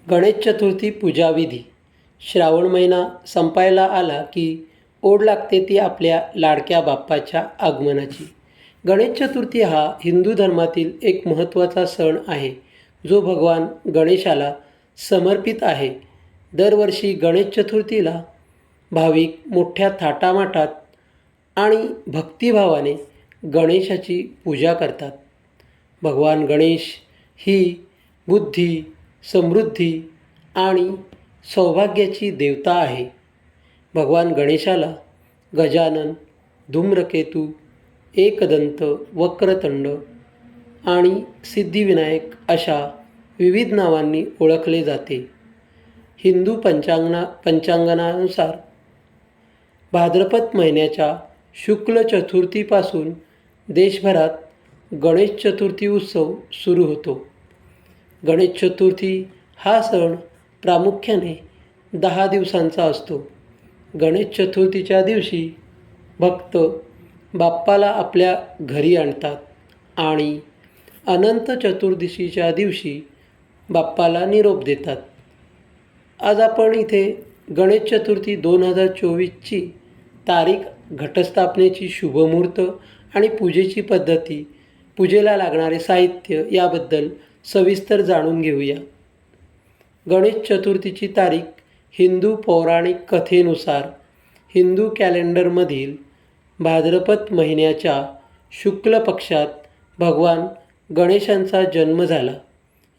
गणेश चतुर्थी पूजाविधी. श्रावण महिना संपायला आला की ओढ लागते ती आपल्या लाडक्या बाप्पाच्या आगमनाची. गणेश चतुर्थी हा हिंदू धर्मातील एक महत्त्वाचा सण आहे, जो भगवान गणेशाला समर्पित आहे. दरवर्षी गणेश चतुर्थीला भाविक मोठ्या थाटामाटात आणि भक्तिभावाने गणेशाची पूजा करतात. भगवान गणेश ही बुद्धी, समृद्धी आणि सौभाग्याची देवता आहे. भगवान गणेशाला गजानन, धूम्रकेतू, एकदंत, वक्रतुंड आणि सिद्धिविनायक अशा विविध नावांनी ओळखले जाते. हिंदू पंचांगानुसार भाद्रपद महिन्याच्या शुक्ल चतुर्थीपासून देशभरात गणेश चतुर्थी उत्सव सुरू होतो. गणेश चतुर्थी हा सण प्रामुख्याने 10 दिवसांचा असतो. गणेश चतुर्थीच्या दिवशी भक्त बाप्पाला आपल्या घरी आणतात आणि अनंत चतुर्दशीच्या दिवशी बाप्पाला निरोप देतात. आज आपण इथे गणेश चतुर्थी 2024ची तारीख, घटस्थापनेची शुभमुहूर्त आणि पूजेची पद्धती, पूजेला लागणारे साहित्य याबद्दल सविस्तर जाणून घेऊया. गणेश चतुर्थीची तारीख हिंदू पौराणिक कथेनुसार हिंदू कॅलेंडरमधील भाद्रपद महिन्याच्या शुक्ल पक्षात भगवान गणेशांचा जन्म झाला.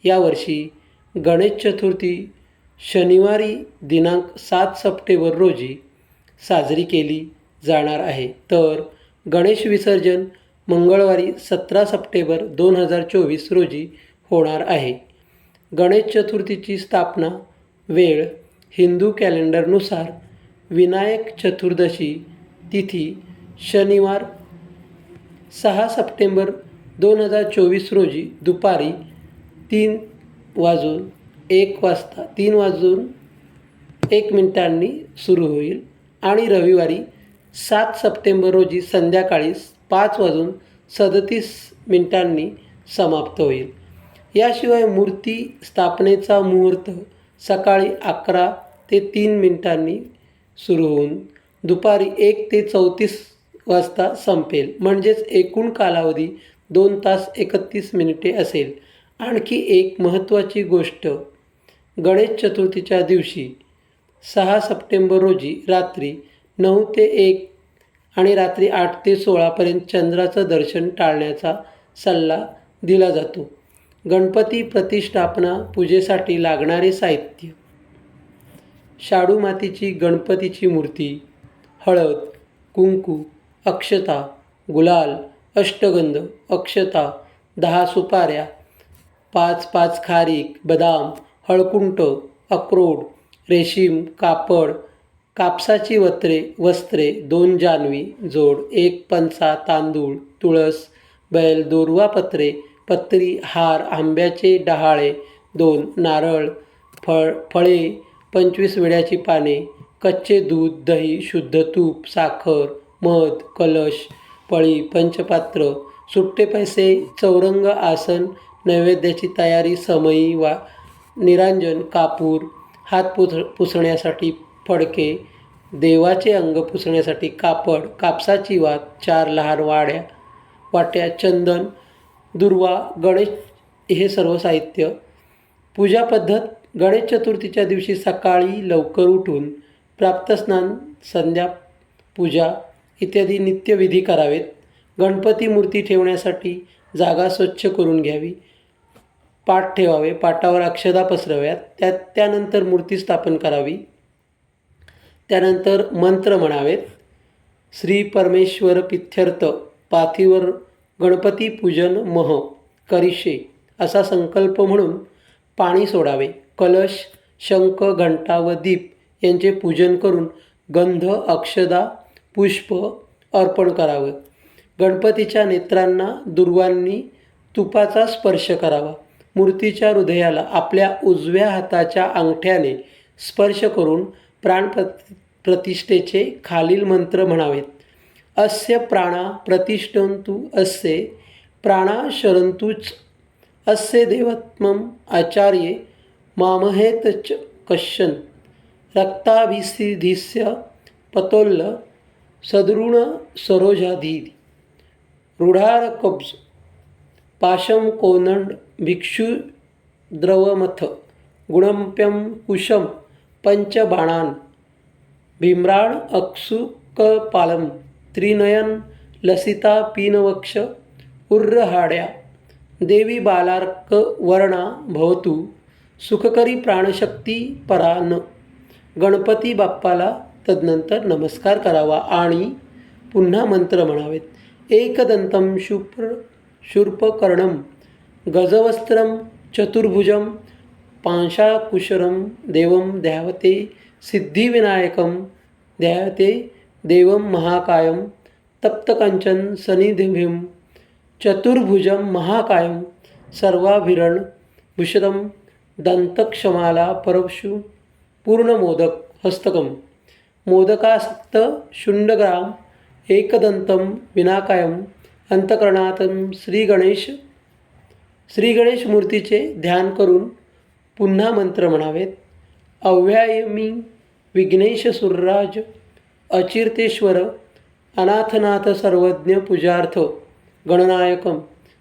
यावर्षी गणेश चतुर्थी शनिवारी दिनांक 7 सप्टेंबर रोजी साजरी केली जाणार आहे, तर गणेश विसर्जन मंगळवारी 17 सप्टेंबर 2024 रोजी होणार आहे. गणेश चतुर्थीची स्थापना वेळ हिंदू कॅलेंडरनुसार विनायक चतुर्दशी तिथी शनिवार 6 सप्टेंबर 2024 रोजी दुपारी 3 वाजून 1 सुरू होईल आणि रविवारी 7 सप्टेंबर रोजी संध्याकाळी 5:37 समाप्त होईल. याशिवाय मूर्ती स्थापनेचा मुहूर्त सकाळी 11 ते 3 सुरू होऊन दुपारी 1 ते 34 वाजता संपेल. म्हणजेच एकूण कालावधी 2 तास 31 मिनिटे असेल. आणखी एक महत्त्वाची गोष्ट, गणेश चतुर्थीच्या दिवशी 6 सप्टेंबर रोजी रात्री 9 ते 1 आणि रात्री 8 ते 16 चंद्राचं दर्शन टाळण्याचा सल्ला दिला जातो. गणपती प्रतिष्ठापना पूजेसाठी लागणारे साहित्य: शाडू मातीची गणपतीची मूर्ती, हळद, कुंकू, अक्षता, गुलाल, अष्टगंध, अक्षता, 10 सुपाऱ्या, 5 खारीक, बदाम, हळकुंड, अक्रोड, रेशीम, कापड, कापसाची वस्त्रे, 2 जानवी, जोड, 1 पंचा, तांदूळ, तुळस, बैल, दोरवा पत्री, हार, आंब्याचे डहाळे, 2 नारळ, फळे, 25 विड्याची पाने, कच्चे दूध, दही, शुद्ध तूप, साखर, मध, कलश, पळी, पंचपात्र, सुट्टे पैसे, चौरंग आसन, नैवेद्याची तयारी, समई, निरांजन, कापूर, हात पुसण्यासाठी फडके, देवाचे अंग पुसण्यासाठी कापड, कापसाची वात, 4 लहान वाट्या, चंदन, दुर्वा, गणेश हे सर्व साहित्य. पूजा पद्धत: गणेश चतुर्थीच्या दिवशी सकाळी लवकर उठून प्रातःस्नान, संध्या पूजा इत्यादी नित्यविधी करावेत. गणपती मूर्ती ठेवण्यासाठी जागा स्वच्छ करून घ्यावी. पाट ठेवावे, पाटावर अक्षता पसरवाव्यात. त्यानंतर मूर्ती स्थापन करावी. त्यानंतर मंत्र म्हणावेत. श्री परमेश्वर प्रीत्यर्थ पाथीवर गणपती पूजन करिष्ये असा संकल्प म्हणून पाणी सोडावे. कलश, शंख, घंटा व दीप यांचे पूजन करून गंध, अक्षदा, पुष्प अर्पण करावं. गणपतीच्या नेत्रांना दुर्वांनी तुपाचा स्पर्श करावा. मूर्तीच्या हृदयाला आपल्या उजव्या हाताच्या अंगठ्याने स्पर्श करून प्राणप्रतिष्ठेचे खालील मंत्र म्हणावेत. अस्य प्राणा प्रतिष्ठन्तु, अस्य प्राणा शरन्तुच, अस्य देवत्वम आचार्ये मामहेतच कश्चन रक्ताभिसिधिस्य पतोल्ल सदृण सरोजाधी रूढारकब्ज पाशम कोनंड भिक्षु द्रवमथ गुणप्यम कुशम पंचबाणान भीम्राण अक्षुकपालम त्रिनयन लसिता पीनवक्ष उर्रहाड्या देवी बालार्क वर्णा भवतु सुखकरी प्राणशक्ती परान. गणपती बाप्पाला तदनंतर नमस्कार करावा आणि पुन्हा मंत्र म्हणावेत. एकदंतं शूर्पकर्णं गजवस्त्रं चतुर्भुजं पांशाकुशरं देवं ध्यावते सिद्धिविनायकं ध्यावते देवं महाकायं तप्तकंचन सनिधिं चतुर्भुजं महाकायं सर्वाभिरण भूषितं दंतक्षमाला परशु पूर्णमोदक हस्तकं मोदकासक्त शुंडग्राम एकदंतं विनाकायं अंतकरणातं श्री गणेश मूर्तीचे ध्यान करून पुन्हा मंत्र म्हणावेत. अव्यायमी विघ्नेश सुरराज अचिरतेश्वर अनाथनाथ सर्वज्ञ पूजार्थ गणनायकं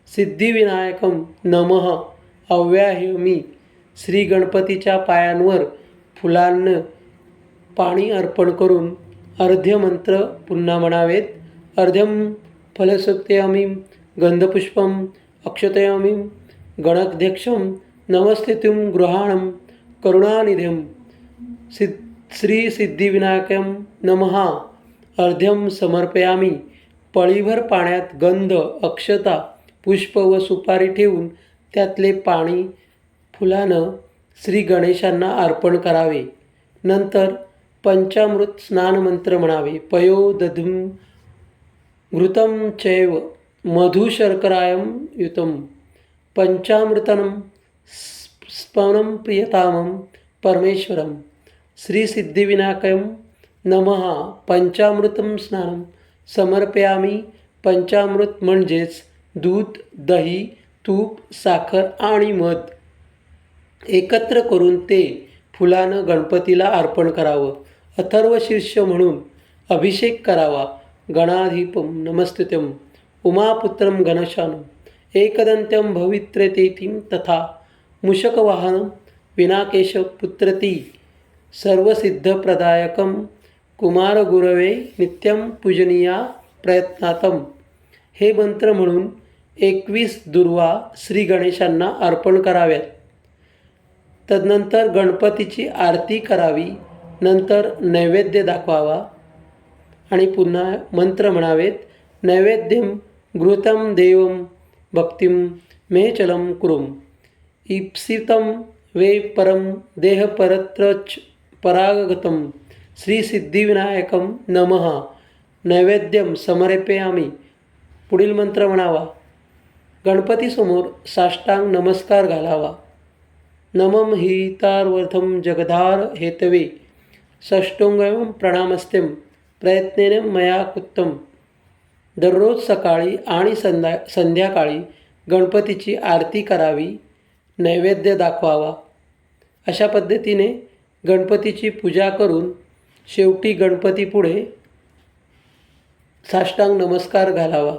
सिद्धिविनायकं नमः. अव्यायमी श्री गणपतीच्या पायांवर फुलांना पाणी अर्पण करून अर्ध्य मंत्र पुन्हा म्हणावेत. अर्ध्यं फलसक्तयामीं गंधपुष्पम अक्षतयामीं गणाध्यक्षं नमस्तेतुं गृहाणं करुणानिधिं श्री सिद्धिविनायकं नमः. अर्ध्यं समर्पयामी. पळीभर पाण्यात गंध अक्षता पुष्प व सुपारी ठेवून त्यातले पाणी फुलानं श्री गणेशांना अर्पण करावे. नंतर पंचामृत स्नान मंत्र म्हणावे. पयो दधुं घृतं चैव मधुशर्करायं युतं पंचामृतनं स्पनं प्रियतामं परमेश्वरं श्री सिद्धिविनायकं नमः. पंचामृतं स्नानं समर्पयामी. पंचामृत म्हणजेच दूध, दही, तूप, साखर आणि मध एकत्र करून ते फुलानं गणपतीला अर्पण करावं. अथर्वशीर्ष म्हणून अभिषेक करावा. गणाधिपं नमस्तुत्यं उमापुत्रं घनशानं एकदंत्यं भवित्र्यतेतीं तथा मूषकवाहनं विनाकेशपुत्रती सर्वसिद्धप्रदायकं कुमारगुरवे नित्यं पूजनीया प्रयत्नातम. हे मंत्र म्हणून 21 दुर्वा श्री गणेशांना अर्पण कराव्यात. तदनंतर गणपतीची आरती करावी. नंतर नैवेद्य दाखवावा आणि पुन्हा मंत्र म्हणावेत. नैवेद्यं घृतं देवं भक्तिं मे चलं कुरुम ईप्सितं वे परम देहपरत्रच परागगतं श्री सिद्धिविनायकं नमः. नैवेद्यं समर्पयामी. पुढील मंत्र म्हणावा. गणपतीसमोर साष्टांग नमस्कार घालावा. नमं हितार्थं जगधार हेतवे षष्टोंगं प्रणामस्त्यं प्रयत्नेन मया कृतं. दररोज सकाळी आणि संध्याकाळी गणपतीची आरती करावी. नैवेद्य दाखवावा. अशा पद्धतीने गणपतीची पूजा करून शेवटी गणपतीपुढे साष्टांग नमस्कार घालावा.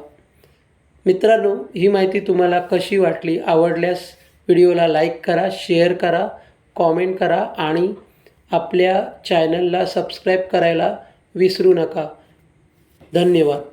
मित्रांनो, ही माहिती तुम्हाला कशी वाटली? आवडल्यास व्हिडिओला लाईक करा, शेअर करा, कॉमेंट करा आणि आपल्या चॅनलला सबस्क्राईब करायला विसरू नका. धन्यवाद.